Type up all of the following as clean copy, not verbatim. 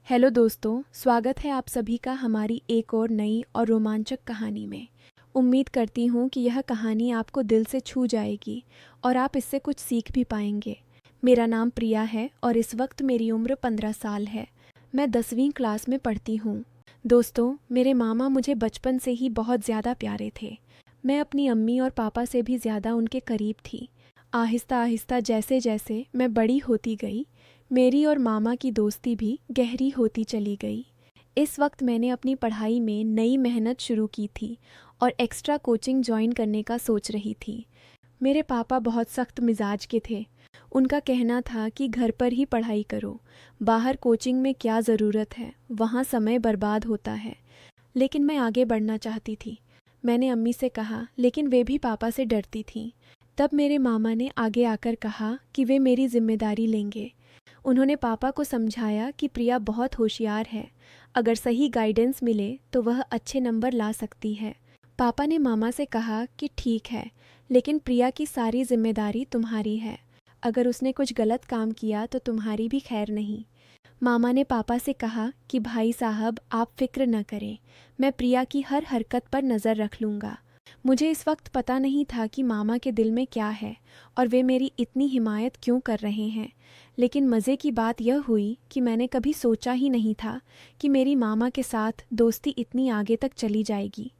Hello दोस्तों, स्वागत है आप सभी का हमारी एक और नई और रोमांचक कहानी में। उम्मीद करती हूँ कि यह कहानी आपको दिल से छू जाएगी और आप इससे कुछ सीख भी पाएंगे। मेरा नाम प्रिया है और इस वक्त मेरी उम्र 15 साल है। मैं 10वीं क्लास में पढ़ती हूँ। दोस्तों, मेरे मामा मुझे बचपन से ही बहुत ज़्यादा प्यारे थे। मैं अपनी अम्मी और पापा से भी ज़्यादा उनके करीब थी। आहिस्ता आहिस्ता जैसे जैसे मैं बड़ी होती गई, मेरी और मामा की दोस्ती भी गहरी होती चली गई। इस वक्त मैंने अपनी पढ़ाई में नई मेहनत शुरू की थी और एक्स्ट्रा कोचिंग ज्वाइन करने का सोच रही थी। मेरे पापा बहुत सख्त मिजाज के थे। उनका कहना था कि घर पर ही पढ़ाई करो, बाहर कोचिंग में क्या ज़रूरत है, वहाँ समय बर्बाद होता है। लेकिन मैं आगे बढ़ना चाहती थी। मैंने अम्मी से कहा, लेकिन वे भी पापा से डरती थीं। तब मेरे मामा ने आगे आकर कहा कि वे मेरी जिम्मेदारी लेंगे। उन्होंने पापा को समझाया कि प्रिया बहुत होशियार है, अगर सही गाइडेंस मिले तो वह अच्छे नंबर ला सकती है। पापा ने मामा से कहा कि ठीक है, लेकिन प्रिया की सारी जिम्मेदारी तुम्हारी है। अगर उसने कुछ गलत काम किया तो तुम्हारी भी खैर नहीं। मामा ने पापा से कहा कि भाई साहब, आप फिक्र न करें, मैं प्रिया की हर हरकत पर नज़र रख लूँगा। मुझे इस वक्त पता नहीं था कि मामा के दिल में क्या है और वे मेरी इतनी हिमायत क्यों कर रहे हैं। लेकिन मज़े की बात यह हुई कि मैंने कभी सोचा ही नहीं था कि मेरी मामा के साथ दोस्ती इतनी आगे तक चली जाएगी।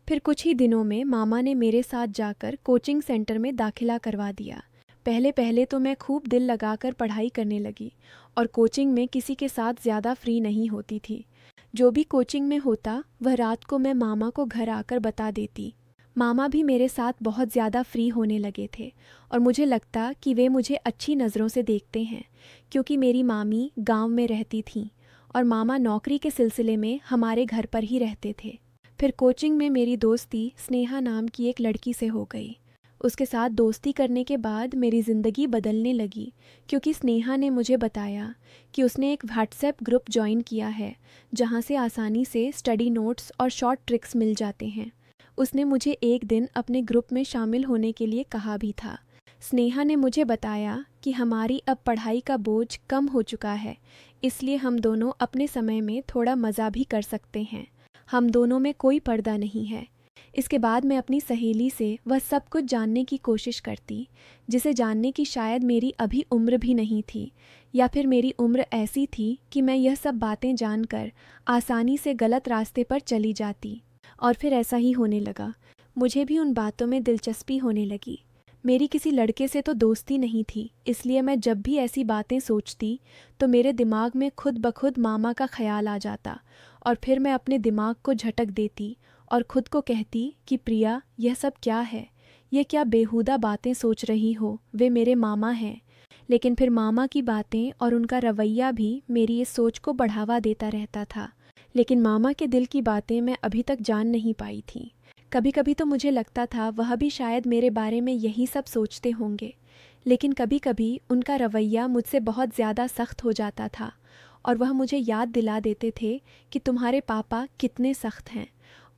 फिर कुछ ही दिनों में मामा ने मेरे साथ जाकर कोचिंग सेंटर में दाखिला करवा दिया। पहले पहले तो मैं खूब दिल लगाकर पढ़ाई करने लगी और कोचिंग में किसी के साथ ज़्यादा फ्री नहीं होती थी। जो भी कोचिंग में होता वह रात को मैं मामा को घर आकर बता देती। मामा भी मेरे साथ बहुत ज़्यादा फ्री होने लगे थे और मुझे लगता कि वे मुझे अच्छी नज़रों से देखते हैं, क्योंकि मेरी मामी गांव में रहती थीं और मामा नौकरी के सिलसिले में हमारे घर पर ही रहते थे। फिर कोचिंग में मेरी दोस्ती स्नेहा नाम की एक लड़की से हो गई। उसके साथ दोस्ती करने के बाद मेरी ज़िंदगी बदलने लगी, क्योंकि स्नेहा ने मुझे बताया कि उसने एक व्हाट्सएप ग्रुप ज्वाइन किया है जहाँ से आसानी से स्टडी नोट्स और शॉर्ट ट्रिक्स मिल जाते हैं। उसने मुझे एक दिन अपने ग्रुप में शामिल होने के लिए कहा भी था। स्नेहा ने मुझे बताया कि हमारी अब पढ़ाई का बोझ कम हो चुका है, इसलिए हम दोनों अपने समय में थोड़ा मज़ा भी कर सकते हैं। हम दोनों में कोई पर्दा नहीं है। इसके बाद मैं अपनी सहेली से वह सब कुछ जानने की कोशिश करती, जिसे जानने की शायद मेरी अभी उम्र भी नहीं थी, या फिर मेरी उम्र ऐसी थी कि मैं यह सब बातें जानकर आसानी से गलत रास्ते पर चली जाती। और फिर ऐसा ही होने लगा। मुझे भी उन बातों में दिलचस्पी होने लगी। मेरी किसी लड़के से तो दोस्ती नहीं थी, इसलिए मैं जब भी ऐसी बातें सोचती तो मेरे दिमाग में खुद ब खुद मामा का ख्याल आ जाता और फिर मैं अपने दिमाग को झटक देती और खुद को कहती कि प्रिया, यह सब क्या है? यह क्या बेहुदा बातें सोच रही हो? वे मेरे मामा हैं। लेकिन फिर मामा की बातें और उनका रवैया भी मेरी इस सोच को बढ़ावा देता रहता था। लेकिन मामा के दिल की बातें मैं अभी तक जान नहीं पाई थी। कभी कभी तो मुझे लगता था वह भी शायद मेरे बारे में यही सब सोचते होंगे, लेकिन कभी कभी उनका रवैया मुझसे बहुत ज़्यादा सख्त हो जाता था और वह मुझे याद दिला देते थे कि तुम्हारे पापा कितने सख्त हैं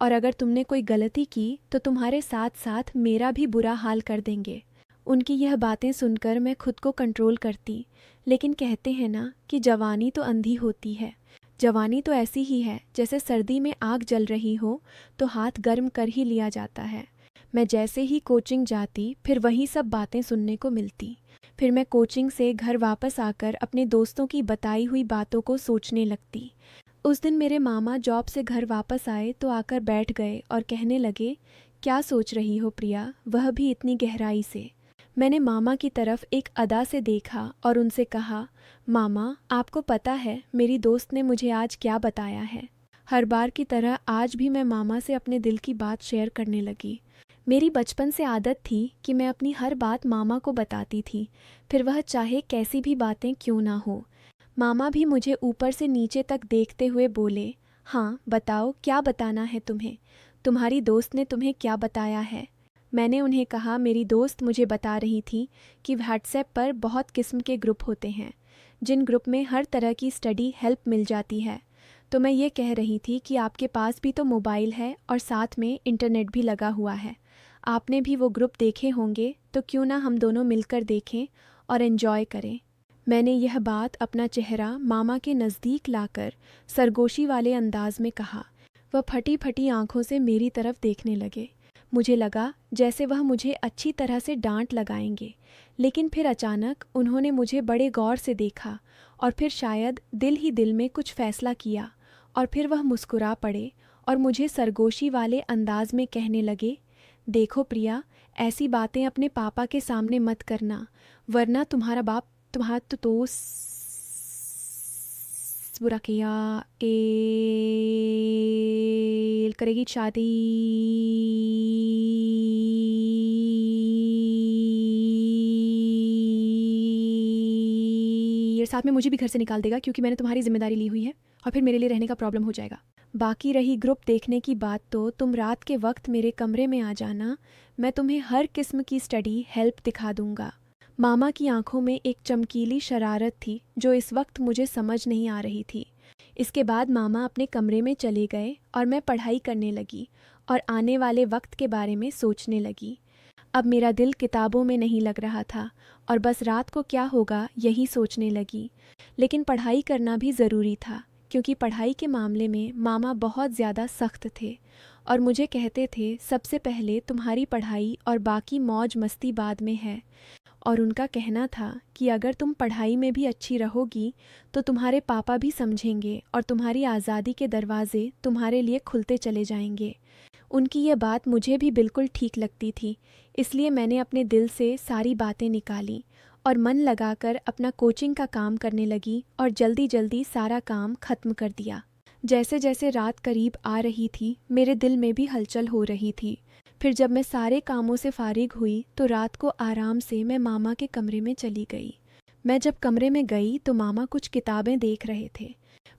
और अगर तुमने कोई गलती की तो तुम्हारे साथ साथ मेरा भी बुरा हाल कर देंगे। उनकी यह बातें सुनकर मैं खुद को कंट्रोल करती, लेकिन कहते हैं ना कि जवानी तो अंधी होती है। जवानी तो ऐसी ही है जैसे सर्दी में आग जल रही हो तो हाथ गर्म कर ही लिया जाता है। मैं जैसे ही कोचिंग जाती फिर वही सब बातें सुनने को मिलती। फिर मैं कोचिंग से घर वापस आकर अपने दोस्तों की बताई हुई बातों को सोचने लगती। उस दिन मेरे मामा जॉब से घर वापस आए तो आकर बैठ गए और कहने लगे, क्या सोच रही हो प्रिया, वह भी इतनी गहराई से। मैंने मामा की तरफ एक अदा से देखा और उनसे कहा, मामा, आपको पता है मेरी दोस्त ने मुझे आज क्या बताया है? हर बार की तरह आज भी मैं मामा से अपने दिल की बात शेयर करने लगी। मेरी बचपन से आदत थी कि मैं अपनी हर बात मामा को बताती थी, फिर वह चाहे कैसी भी बातें क्यों ना हो। मामा भी मुझे ऊपर से नीचे तक देखते हुए बोले, हाँ बताओ, क्या बताना है तुम्हें? तुम्हारी दोस्त ने तुम्हें क्या बताया है? मैंने उन्हें कहा, मेरी दोस्त मुझे बता रही थी कि व्हाट्सएप पर बहुत किस्म के ग्रुप होते हैं, जिन ग्रुप में हर तरह की स्टडी हेल्प मिल जाती है। तो मैं ये कह रही थी कि आपके पास भी तो मोबाइल है और साथ में इंटरनेट भी लगा हुआ है। आपने भी वो ग्रुप देखे होंगे, तो क्यों ना हम दोनों मिलकर देखें और एंजॉय करें। मैंने यह बात अपना चेहरा मामा के नज़दीक लाकर सरगोशी वाले अंदाज में कहा। वह फटी फटी आंखों से मेरी तरफ देखने लगे। मुझे लगा जैसे वह मुझे अच्छी तरह से डांट लगाएंगे, लेकिन फिर अचानक उन्होंने मुझे बड़े गौर से देखा और फिर शायद दिल ही दिल में कुछ फैसला किया और फिर वह मुस्कुरा पड़े और मुझे सरगोशी वाले अंदाज में कहने लगे, देखो प्रिया, ऐसी बातें अपने पापा के सामने मत करना, वरना तुम्हारा बाप तुम्हारा तो बुरा किया करेगी शादी। ये साथ में मुझे भी घर से निकाल देगा क्योंकि मैंने तुम्हारी जिम्मेदारी ली हुई है और फिर मेरे लिए रहने का प्रॉब्लम हो जाएगा। बाकी रही ग्रुप देखने की बात, तो तुम रात के वक्त मेरे कमरे में आ जाना, मैं तुम्हें हर किस्म की स्टडी हेल्प दिखा दूंगा। मामा की आंखों में एक चमकीली शरारत थी जो इस वक्त मुझे समझ नहीं आ रही थी। इसके बाद मामा अपने कमरे में चले गए और मैं पढ़ाई करने लगी और आने वाले वक्त के बारे में सोचने लगी। अब मेरा दिल किताबों में नहीं लग रहा था और बस रात को क्या होगा यही सोचने लगी। लेकिन पढ़ाई करना भी ज़रूरी था क्योंकि पढ़ाई के मामले में मामा बहुत ज़्यादा सख्त थे और मुझे कहते थे सबसे पहले तुम्हारी पढ़ाई और बाकी मौज मस्ती बाद में है। और उनका कहना था कि अगर तुम पढ़ाई में भी अच्छी रहोगी तो तुम्हारे पापा भी समझेंगे और तुम्हारी आज़ादी के दरवाज़े तुम्हारे लिए खुलते चले जाएंगे। उनकी ये बात मुझे भी बिल्कुल ठीक लगती थी, इसलिए मैंने अपने दिल से सारी बातें निकाली और मन लगाकर अपना कोचिंग का काम करने लगी और जल्दी जल्दी सारा काम ख़त्म कर दिया। जैसे जैसे रात करीब आ रही थी मेरे दिल में भी हलचल हो रही थी। फिर जब मैं सारे कामों से फारिग हुई तो रात को आराम से मैं मामा के कमरे में चली गई। मैं जब कमरे में गई तो मामा कुछ किताबें देख रहे थे।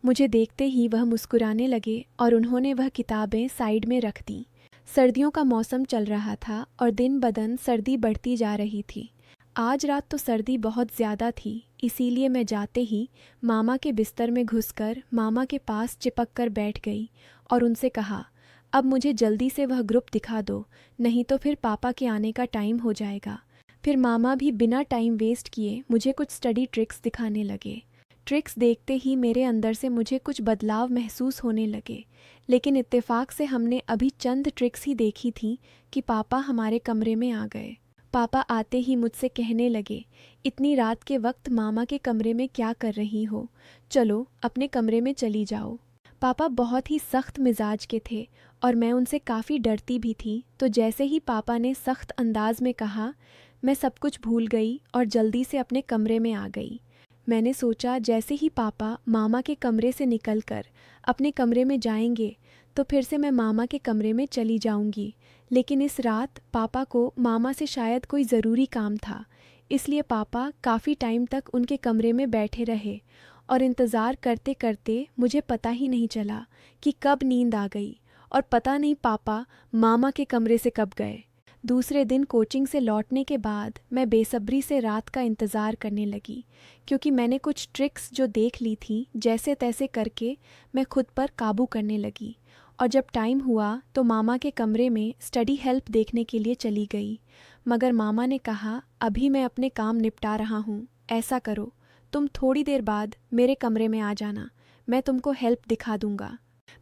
मुझे देखते ही वह मुस्कुराने लगे और उन्होंने वह किताबें साइड में रख दी। सर्दियों का मौसम चल रहा था और दिन बदन सर्दी बढ़ती जा रही थी। आज रात तो सर्दी बहुत ज़्यादा थी, इसीलिए मैं जाते ही मामा के बिस्तर में घुसकर मामा के पास चिपक कर बैठ गई और उनसे कहा, अब मुझे जल्दी से वह ग्रुप दिखा दो, नहीं तो फिर पापा के आने का टाइम हो जाएगा। फिर मामा भी बिना टाइम वेस्ट किए मुझे कुछ स्टडी ट्रिक्स दिखाने लगे। ट्रिक्स देखते ही मेरे अंदर से मुझे कुछ बदलाव महसूस होने लगे, लेकिन इत्तेफाक से हमने अभी चंद ट्रिक्स ही देखी थी कि पापा हमारे कमरे में आ गए। पापा आते ही मुझसे कहने लगे, इतनी रात के वक्त मामा के कमरे में क्या कर रही हो, चलो अपने कमरे में चली जाओ। पापा बहुत ही सख्त मिजाज के थे और मैं उनसे काफ़ी डरती भी थी, तो जैसे ही पापा ने सख्त अंदाज में कहा, मैं सब कुछ भूल गई और जल्दी से अपने कमरे में आ गई। मैंने सोचा जैसे ही पापा मामा के कमरे से निकलकर अपने कमरे में जाएंगे तो फिर से मैं मामा के कमरे में चली जाऊंगी, लेकिन इस रात पापा को मामा से शायद कोई ज़रूरी काम था, इसलिए पापा काफ़ी टाइम तक उनके कमरे में बैठे रहे और इंतज़ार करते करते मुझे पता ही नहीं चला कि कब नींद आ गई और पता नहीं पापा मामा के कमरे से कब गए। दूसरे दिन कोचिंग से लौटने के बाद मैं बेसब्री से रात का इंतज़ार करने लगी, क्योंकि मैंने कुछ ट्रिक्स जो देख ली थी जैसे तैसे करके मैं खुद पर काबू करने लगी। और जब टाइम हुआ तो मामा के कमरे में स्टडी हेल्प देखने के लिए चली गई, मगर मामा ने कहा, अभी मैं अपने काम निपटा रहा हूँ, ऐसा करो तुम थोड़ी देर बाद मेरे कमरे में आ जाना, मैं तुमको हेल्प दिखा दूँगा।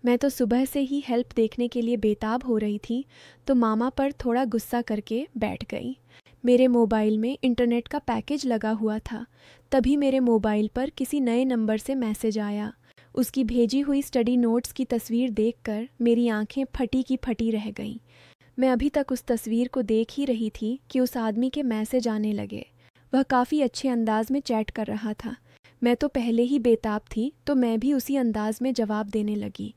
मैं तो सुबह से ही हेल्प देखने के लिए बेताब हो रही थी, तो मामा पर थोड़ा गुस्सा करके बैठ गई। मेरे मोबाइल में इंटरनेट का पैकेज लगा हुआ था, तभी मेरे मोबाइल पर किसी नए नंबर से मैसेज आया। उसकी भेजी हुई स्टडी नोट्स की तस्वीर देखकर मेरी आंखें फटी की फटी रह गईं। मैं अभी तक उस तस्वीर को देख ही रही थी कि उस आदमी के मैसेज आने लगे। वह काफ़ी अच्छे अंदाज में चैट कर रहा था। मैं तो पहले ही बेताब थी, तो मैं भी उसी अंदाज में जवाब देने लगी।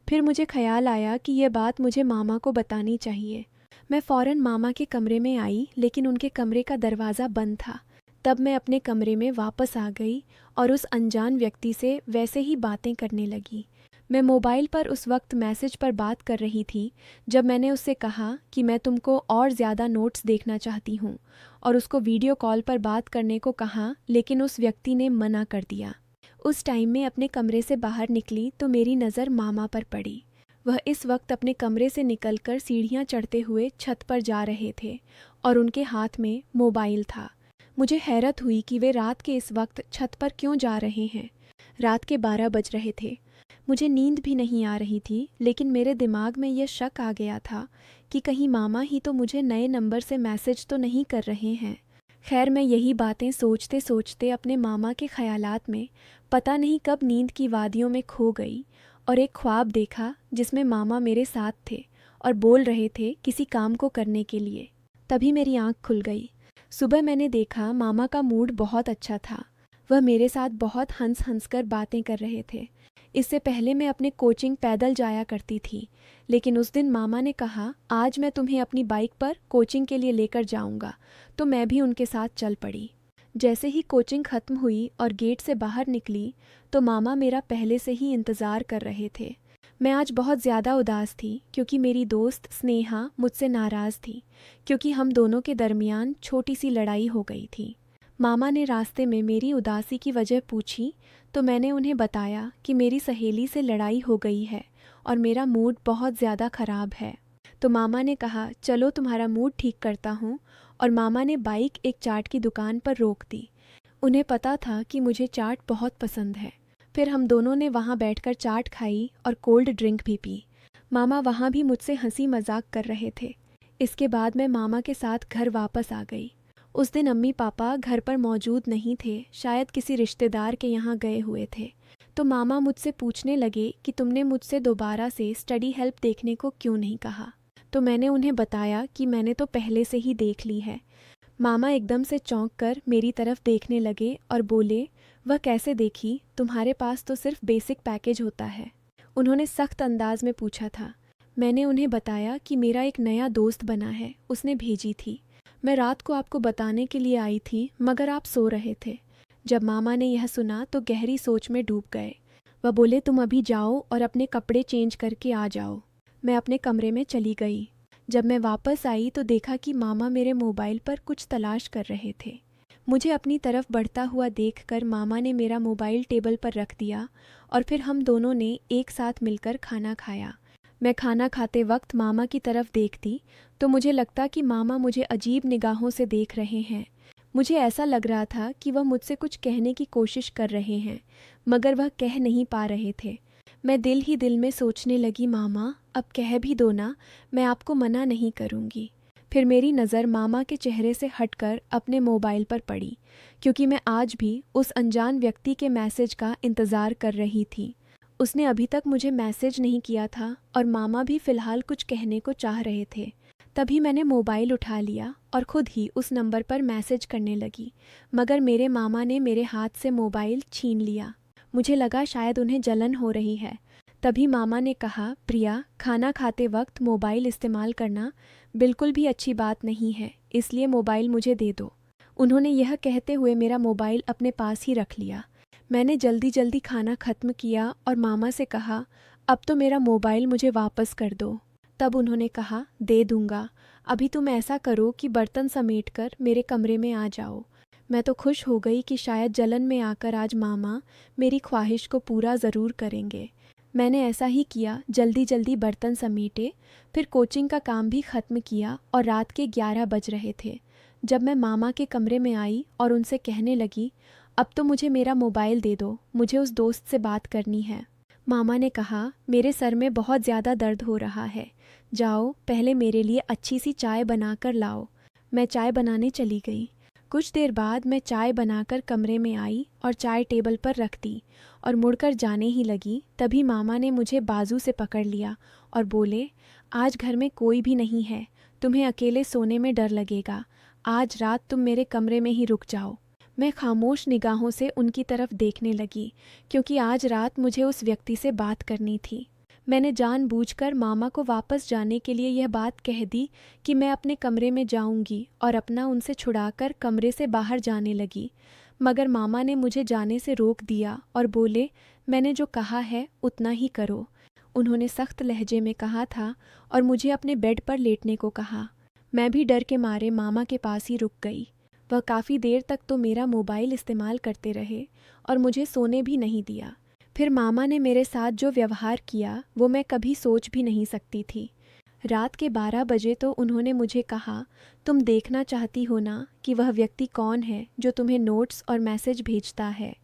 फिर मुझे ख्याल आया कि यह बात मुझे मामा को बतानी चाहिए। मैं फ़ौरन मामा के कमरे में आई, लेकिन उनके कमरे का दरवाज़ा बंद था। तब मैं अपने कमरे में वापस आ गई और उस अनजान व्यक्ति से वैसे ही बातें करने लगी। मैं मोबाइल पर उस वक्त मैसेज पर बात कर रही थी जब मैंने उससे कहा कि मैं तुमको और ज़्यादा नोट्स देखना चाहती हूँ, और उसको वीडियो कॉल पर बात करने को कहा, लेकिन उस व्यक्ति ने मना कर दिया। उस टाइम में अपने कमरे से बाहर निकली तो मेरी नज़र मामा पर पड़ी। वह इस वक्त अपने कमरे से निकलकर सीढ़ियाँ चढ़ते हुए छत पर जा रहे थे और उनके हाथ में मोबाइल था। मुझे हैरत हुई कि वे रात के इस वक्त छत पर क्यों जा रहे हैं। रात के 12 बज रहे थे। मुझे नींद भी नहीं आ रही थी, लेकिन मेरे दिमाग में यह शक आ गया था कि कहीं मामा ही तो मुझे नए नंबर से मैसेज तो नहीं कर रहे हैं। खैर, मैं यही बातें सोचते सोचते अपने मामा के ख्यालात में पता नहीं कब नींद की वादियों में खो गई और एक ख्वाब देखा जिसमें मामा मेरे साथ थे और बोल रहे थे किसी काम को करने के लिए। तभी मेरी आंख खुल गई। सुबह मैंने देखा मामा का मूड बहुत अच्छा था। वह मेरे साथ बहुत हंस हंस कर बातें कर रहे थे। इससे पहले मैं अपने कोचिंग पैदल जाया करती थी, लेकिन उस दिन मामा ने कहा आज मैं तुम्हें अपनी बाइक पर कोचिंग के लिए लेकर जाऊंगा, तो मैं भी उनके साथ चल पड़ी। जैसे ही कोचिंग ख़त्म हुई और गेट से बाहर निकली तो मामा मेरा पहले से ही इंतज़ार कर रहे थे। मैं आज बहुत ज़्यादा उदास थी क्योंकि मेरी दोस्त स्नेहा मुझसे नाराज़ थी, क्योंकि हम दोनों के दरमियान छोटी सी लड़ाई हो गई थी। मामा ने रास्ते में मेरी उदासी की वजह पूछी तो मैंने उन्हें बताया कि मेरी सहेली से लड़ाई हो गई है और मेरा मूड बहुत ज़्यादा ख़राब है। तो मामा ने कहा चलो तुम्हारा मूड ठीक करता हूँ, और मामा ने बाइक एक चाट की दुकान पर रोक दी। उन्हें पता था कि मुझे चाट बहुत पसंद है। फिर हम दोनों ने वहाँ बैठकर चाट खाई और कोल्ड ड्रिंक भी पी। मामा वहाँ भी मुझसे हंसी मजाक कर रहे थे। इसके बाद मैं मामा के साथ घर वापस आ गई। उस दिन अम्मी पापा घर पर मौजूद नहीं थे, शायद किसी रिश्तेदार के यहाँ गए हुए थे। तो मामा मुझसे पूछने लगे कि तुमने मुझसे दोबारा से स्टडी हेल्प देखने को क्यों नहीं कहा। तो मैंने उन्हें बताया कि मैंने तो पहले से ही देख ली है। मामा एकदम से चौंक कर मेरी तरफ देखने लगे और बोले वह कैसे देखी, तुम्हारे पास तो सिर्फ बेसिक पैकेज होता है। उन्होंने सख्त अंदाज में पूछा था। मैंने उन्हें बताया कि मेरा एक नया दोस्त बना है, उसने भेजी थी। मैं रात को आपको बताने के लिए आई थी, मगर आप सो रहे थे। जब मामा ने यह सुना तो गहरी सोच में डूब गए। वह बोले तुम अभी जाओ और अपने कपड़े चेंज करके आ जाओ। मैं अपने कमरे में चली गई। जब मैं वापस आई तो देखा कि मामा मेरे मोबाइल पर कुछ तलाश कर रहे थे। मुझे अपनी तरफ बढ़ता हुआ देखकर मामा ने मेरा मोबाइल टेबल पर रख दिया और फिर हम दोनों ने एक साथ मिलकर खाना खाया। मैं खाना खाते वक्त मामा की तरफ देखती तो मुझे लगता कि मामा मुझे अजीब निगाहों से देख रहे हैं। मुझे ऐसा लग रहा था कि वह मुझसे कुछ कहने की कोशिश कर रहे हैं, मगर वह कह नहीं पा रहे थे। मैं दिल ही दिल में सोचने लगी मामा अब कह भी दो ना, मैं आपको मना नहीं करूँगी। फिर मेरी नज़र मामा के चेहरे से हटकर अपने मोबाइल पर पड़ी, क्योंकि मैं आज भी उस अनजान व्यक्ति के मैसेज का इंतज़ार कर रही थी। उसने अभी तक मुझे मैसेज नहीं किया था और मामा भी फ़िलहाल कुछ कहने को चाह रहे थे। तभी मैंने मोबाइल उठा लिया और ख़ुद ही उस नंबर पर मैसेज करने लगी, मगर मेरे मामा ने मेरे हाथ से मोबाइल छीन लिया। मुझे लगा शायद उन्हें जलन हो रही है। तभी मामा ने कहा प्रिया, खाना खाते वक्त मोबाइल इस्तेमाल करना बिल्कुल भी अच्छी बात नहीं है, इसलिए मोबाइल मुझे दे दो। उन्होंने यह कहते हुए मेरा मोबाइल अपने पास ही रख लिया। मैंने जल्दी जल्दी खाना ख़त्म किया और मामा से कहा अब तो मेरा मोबाइल मुझे वापस कर दो। तब उन्होंने कहा दे दूँगा, अभी तुम ऐसा करो कि बर्तन समेटकर मेरे कमरे में आ जाओ। मैं तो खुश हो गई कि शायद जलन में आकर आज मामा मेरी ख्वाहिश को पूरा ज़रूर करेंगे। मैंने ऐसा ही किया, जल्दी जल्दी बर्तन समेटे, फिर कोचिंग का काम भी ख़त्म किया और रात के 11 बज रहे थे जब मैं मामा के कमरे में आई और उनसे कहने लगी अब तो मुझे मेरा मोबाइल दे दो, मुझे उस दोस्त से बात करनी है। मामा ने कहा मेरे सर में बहुत ज़्यादा दर्द हो रहा है, जाओ पहले मेरे लिए अच्छी सी चाय बना कर लाओ। मैं चाय बनाने चली गई। कुछ देर बाद मैं चाय बनाकर कमरे में आई और चाय टेबल पर रख दी और मुड़कर जाने ही लगी, तभी मामा ने मुझे बाजू से पकड़ लिया और बोले आज घर में कोई भी नहीं है, तुम्हें अकेले सोने में डर लगेगा, आज रात तुम मेरे कमरे में ही रुक जाओ। मैं खामोश निगाहों से उनकी तरफ देखने लगी, क्योंकि आज रात मुझे उस व्यक्ति से बात करनी थी। मैंने जानबूझकर मामा को वापस जाने के लिए यह बात कह दी कि मैं अपने कमरे में जाऊंगी और अपना उनसे छुड़ाकर कमरे से बाहर जाने लगी, मगर मामा ने मुझे जाने से रोक दिया और बोले मैंने जो कहा है उतना ही करो। उन्होंने सख्त लहजे में कहा था और मुझे अपने बेड पर लेटने को कहा। मैं भी डर के मारे मामा के पास ही रुक गई। वह काफ़ी देर तक तो मेरा मोबाइल इस्तेमाल करते रहे और मुझे सोने भी नहीं दिया। फिर मामा ने मेरे साथ जो व्यवहार किया वो मैं कभी सोच भी नहीं सकती थी। रात के 12 बजे तो उन्होंने मुझे कहा, तुम देखना चाहती हो ना कि वह व्यक्ति कौन है जो तुम्हें नोट्स और मैसेज भेजता है।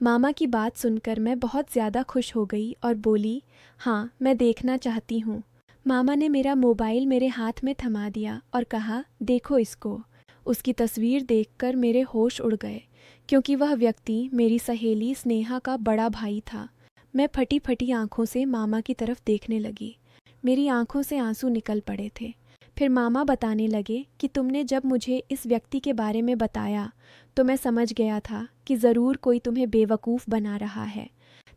मामा की बात सुनकर मैं बहुत ज़्यादा खुश हो गई और बोली, हाँ मैं देखना चाहती हूँ। मामा ने मेरा मोबाइल मेरे हाथ में थमा दिया और कहा, देखो इसको। उसकी तस्वीर देखकर मेरे होश उड़ गए, क्योंकि वह व्यक्ति मेरी सहेली स्नेहा का बड़ा भाई था। मैं फटी फटी आंखों से मामा की तरफ देखने लगी। मेरी आंखों से आंसू निकल पड़े थे। फिर मामा बताने लगे कि तुमने जब मुझे इस व्यक्ति के बारे में बताया तो मैं समझ गया था कि ज़रूर कोई तुम्हें बेवकूफ़ बना रहा है।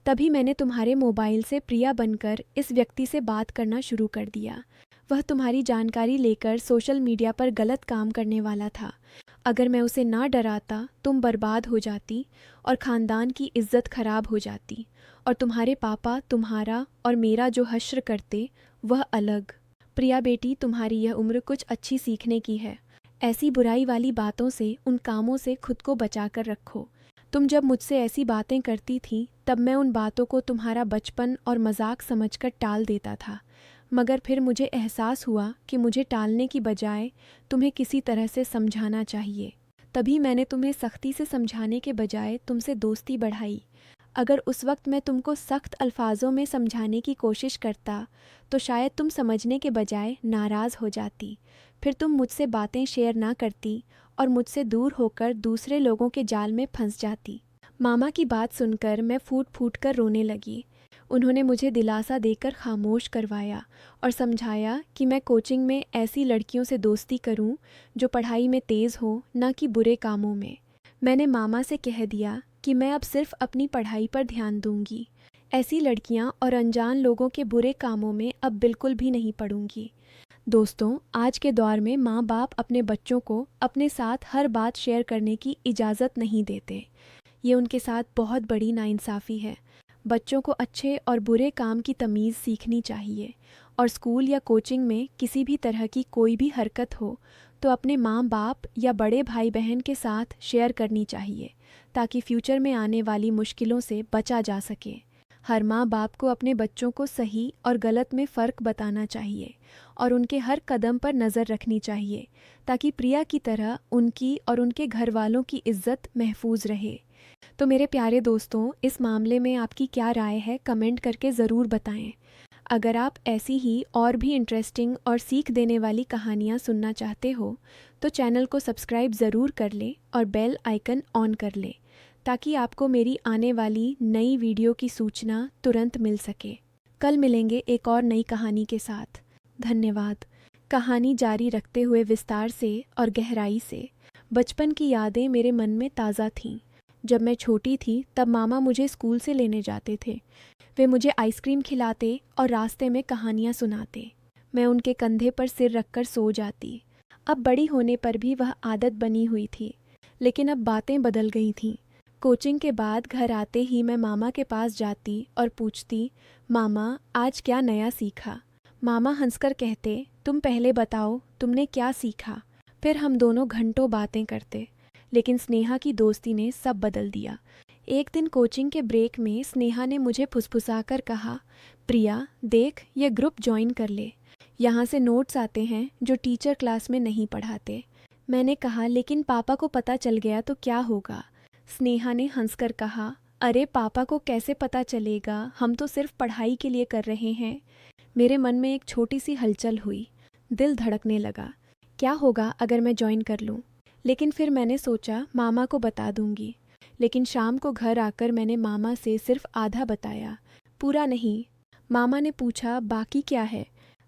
तभी मैंने तुम्हारे मोबाइल से प्रिया बनकर इस व्यक्ति से बात करना शुरू कर दिया। वह तुम्हारी जानकारी लेकर सोशल मीडिया पर गलत काम करने वाला था। अगर मैं उसे ना डराता तुम बर्बाद हो जाती और ख़ानदान की इज्जत खराब हो जाती, और तुम्हारे पापा तुम्हारा और मेरा जो हश्र करते वह अलग। प्रिया बेटी, तुम्हारी यह उम्र कुछ अच्छी सीखने की है। ऐसी बुराई वाली बातों से, उन कामों से खुद को बचा कर रखो। तुम जब मुझसे ऐसी बातें करती थी तब मैं उन बातों को तुम्हारा बचपन और मजाक समझकर टाल देता था, मगर फिर मुझे एहसास हुआ कि मुझे टालने की बजाय तुम्हें किसी तरह से समझाना चाहिए। तभी मैंने तुम्हें सख्ती से समझाने के बजाय तुमसे दोस्ती बढ़ाई। अगर उस वक्त मैं तुमको सख्त अल्फाजों में समझाने की कोशिश करता तो शायद तुम समझने के बजाय नाराज़ हो जाती। फिर तुम मुझसे बातें शेयर ना करती और मुझसे दूर होकर दूसरे लोगों के जाल में फंस जाती। मामा की बात सुनकर मैं फूट फूट कर रोने लगी। उन्होंने मुझे दिलासा देकर खामोश करवाया और समझाया कि मैं कोचिंग में ऐसी लड़कियों से दोस्ती करूं जो पढ़ाई में तेज़ हो, न कि बुरे कामों में। मैंने मामा से कह दिया कि मैं अब सिर्फ अपनी पढ़ाई पर ध्यान दूंगी। ऐसी लड़कियां और अनजान लोगों के बुरे कामों में अब बिल्कुल भी नहीं पड़ूंगी। दोस्तों, आज के दौर में माँ बाप अपने बच्चों को अपने साथ हर बात शेयर करने की इजाज़त नहीं देते। ये उनके साथ बहुत बड़ी नाइंसाफ़ी है। बच्चों को अच्छे और बुरे काम की तमीज़ सीखनी चाहिए, और स्कूल या कोचिंग में किसी भी तरह की कोई भी हरकत हो तो अपने माँ बाप या बड़े भाई बहन के साथ शेयर करनी चाहिए, ताकि फ्यूचर में आने वाली मुश्किलों से बचा जा सके। हर माँ बाप को अपने बच्चों को सही और गलत में फ़र्क बताना चाहिए और उनके हर कदम पर नज़र रखनी चाहिए, ताकि प्रिया की तरह उनकी और उनके घर वालों की इज्जत महफूज रहे। तो मेरे प्यारे दोस्तों, इस मामले में आपकी क्या राय है, कमेंट करके ज़रूर बताएं। अगर आप ऐसी ही और भी इंटरेस्टिंग और सीख देने वाली कहानियाँ सुनना चाहते हो तो चैनल को सब्सक्राइब ज़रूर कर लें और बेल आइकन ऑन कर लें, ताकि आपको मेरी आने वाली नई वीडियो की सूचना तुरंत मिल सके। कल मिलेंगे एक और नई कहानी के साथ। धन्यवाद। कहानी जारी रखते हुए विस्तार से और गहराई से बचपन की यादें मेरे मन में ताज़ा थीं। जब मैं छोटी थी तब मामा मुझे स्कूल से लेने जाते थे। वे मुझे आइसक्रीम खिलाते और रास्ते में कहानियाँ सुनाते। मैं उनके कंधे पर सिर रखकर सो जाती। अब बड़ी होने पर भी वह आदत बनी हुई थी, लेकिन अब बातें बदल गई थीं। कोचिंग के बाद घर आते ही मैं मामा के पास जाती और पूछती, मामा आज क्या नया सीखा। मामा हंसकर कहते, तुम पहले बताओ तुमने क्या सीखा। फिर हम दोनों घंटों बातें करते, लेकिन स्नेहा की दोस्ती ने सब बदल दिया। एक दिन कोचिंग के ब्रेक में स्नेहा ने मुझे फुसफुसाकर कहा, प्रिया देख, ये ग्रुप ज्वाइन कर ले। यहाँ से नोट्स आते हैं जो टीचर क्लास में नहीं पढ़ाते। मैंने कहा, लेकिन पापा को पता चल गया तो क्या होगा। स्नेहा ने हंसकर कहा, अरे पापा को कैसे पता चलेगा, हम तो सिर्फ पढ़ाई के लिए कर रहे हैं। मेरे मन में एक छोटी सी हलचल हुई। दिल धड़कने लगा, क्या होगा अगर मैं ज्वाइन कर लूँ। लेकिन फिर मैंने सोचा मामा को बता दूंगी। लेकिन शाम को घर आकर मैंने मामा से सिर्फ आधा बताया, पूरा नहीं। मामा ने पूछा, बाकी क्या है।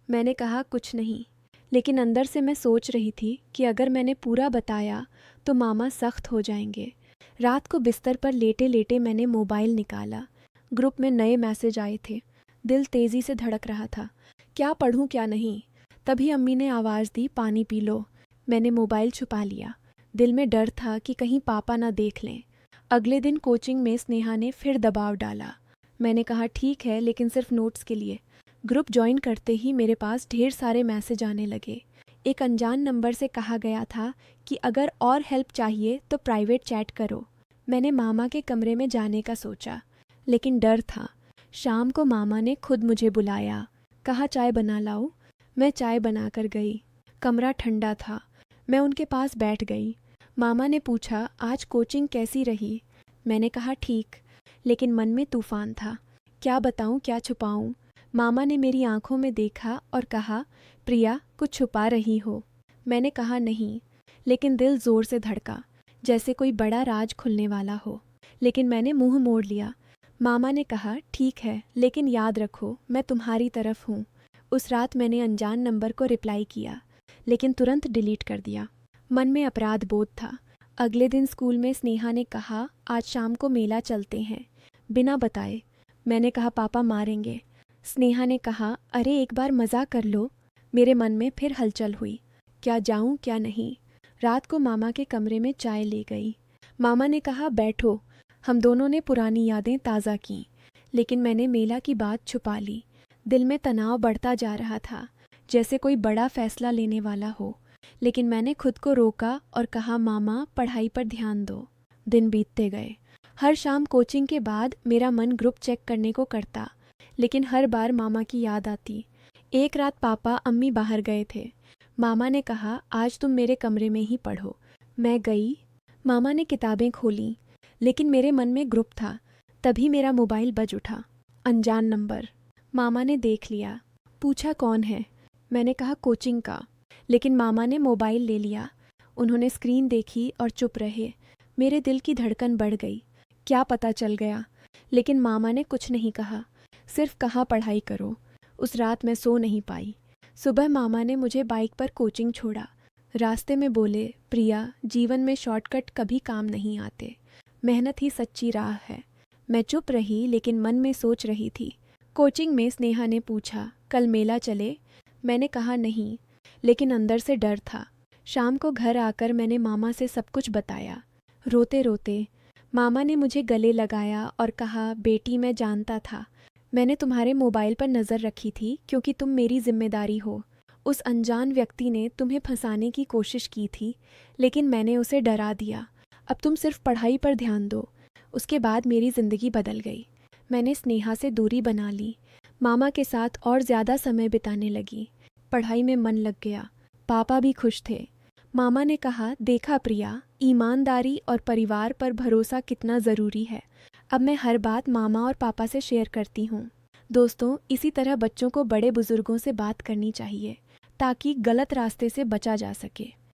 मैंने कहा, कुछ नहीं। लेकिन अंदर से मैं सोच रही थी कि अगर मैंने पूरा बताया तो मामा सख्त हो जाएंगे। रात को बिस्तर पर लेटे लेटे मैंने मोबाइल निकाला। ग्रुप में नए मैसेज आए थे। दिल तेज़ी से धड़क रहा था, क्या पढ़ूं क्या नहीं। तभी अम्मी ने आवाज़ दी, पानी पी लो। मैंने मोबाइल छुपा लिया। दिल में डर था कि कहीं पापा ना देख लें। अगले दिन कोचिंग में स्नेहा ने फिर दबाव डाला। मैंने कहा, ठीक है, लेकिन सिर्फ नोट्स के लिए। ग्रुप ज्वाइन करते ही मेरे पास ढेर सारे मैसेज आने लगे। एक अनजान नंबर से कहा गया था कि अगर और हेल्प चाहिए तो प्राइवेट चैट करो। मैंने मामा के कमरे में जाने का सोचा, लेकिन डर था। शाम को मामा ने खुद मुझे बुलाया, कहा चाय बना लाऊं। मैं चाय बनाकर गई। कमरा ठंडा था। मैं उनके पास बैठ गई। मामा ने पूछा, आज कोचिंग कैसी रही? मैंने कहा ठीक, लेकिन मन में तूफान था। क्या बताऊं, क्या छुपाऊं? मामा ने मेरी आंखों में देखा और कहा, प्रिया, कुछ छुपा रही हो? मैंने कहा नहीं, लेकिन दिल जोर से धड़का, जैसे कोई बड़ा राज खुलने वाला हो। लेकिन मैंने मुंह मोड़ लिया। मामा ने कहा, ठीक है, लेकिन याद रखो मैं तुम्हारी तरफ हूँ। उस रात मैंने अनजान नंबर को रिप्लाई किया, लेकिन तुरंत डिलीट कर दिया। मन में अपराध बोध था। अगले दिन स्कूल में स्नेहा ने कहा, आज शाम को मेला चलते हैं, बिना बताए। मैंने कहा, पापा मारेंगे। स्नेहा ने कहा, अरे एक बार मज़ा कर लो। मेरे मन में फिर हलचल हुई, क्या जाऊं क्या नहीं। रात को मामा के कमरे में चाय ले गई। मामा ने कहा, बैठो। हम दोनों ने पुरानी यादें ताज़ा कीं, लेकिन मैंने मेला की बात छुपा ली। दिल में तनाव बढ़ता जा रहा था, जैसे कोई बड़ा फैसला लेने वाला हो। लेकिन मैंने खुद को रोका और कहा, मामा, पढ़ाई पर ध्यान दो। दिन बीतते गए। हर शाम कोचिंग के बाद मेरा मन ग्रुप चेक करने को करता, लेकिन हर बार मामा की याद आती। एक रात पापा अम्मी बाहर गए थे। मामा ने कहा, आज तुम मेरे कमरे में ही पढ़ो। मैं गई। मामा ने किताबें खोलीं, लेकिन मेरे मन में ग्रुप था। तभी मेरा मोबाइल बज उठा। अनजान नंबर। मामा ने देख लिया। पूछा, कौन है? मैंने कहा, कोचिंग का। लेकिन मामा ने मोबाइल ले लिया। उन्होंने स्क्रीन देखी और चुप रहे। मेरे दिल की धड़कन बढ़ गई। क्या पता चल गया? लेकिन मामा ने कुछ नहीं कहा, सिर्फ कहा, पढ़ाई करो। उस रात मैं सो नहीं पाई। सुबह मामा ने मुझे बाइक पर कोचिंग छोड़ा। रास्ते में बोले, प्रिया, जीवन में शॉर्टकट कभी काम नहीं आते, मेहनत ही सच्ची राह है। मैं चुप रही, लेकिन मन में सोच रही थी। कोचिंग में स्नेहा ने पूछा, कल मेला चले? मैंने कहा नहीं, लेकिन अंदर से डर था। शाम को घर आकर मैंने मामा से सब कुछ बताया। रोते रोते मामा ने मुझे गले लगाया और कहा, बेटी, मैं जानता था। मैंने तुम्हारे मोबाइल पर नज़र रखी थी क्योंकि तुम मेरी जिम्मेदारी हो। उस अनजान व्यक्ति ने तुम्हें फंसाने की कोशिश की थी, लेकिन मैंने उसे डरा दिया। अब तुम सिर्फ पढ़ाई पर ध्यान दो। उसके बाद मेरी ज़िंदगी बदल गई। मैंने स्नेहा से दूरी बना ली। मामा के साथ और ज़्यादा समय बिताने लगी। पढ़ाई में मन लग गया। पापा भी खुश थे। मामा ने कहा, देखा प्रिया, ईमानदारी और परिवार पर भरोसा कितना ज़रूरी है। अब मैं हर बात मामा और पापा से शेयर करती हूँ। दोस्तों, इसी तरह बच्चों को बड़े बुजुर्गों से बात करनी चाहिए, ताकि गलत रास्ते से बचा जा सके।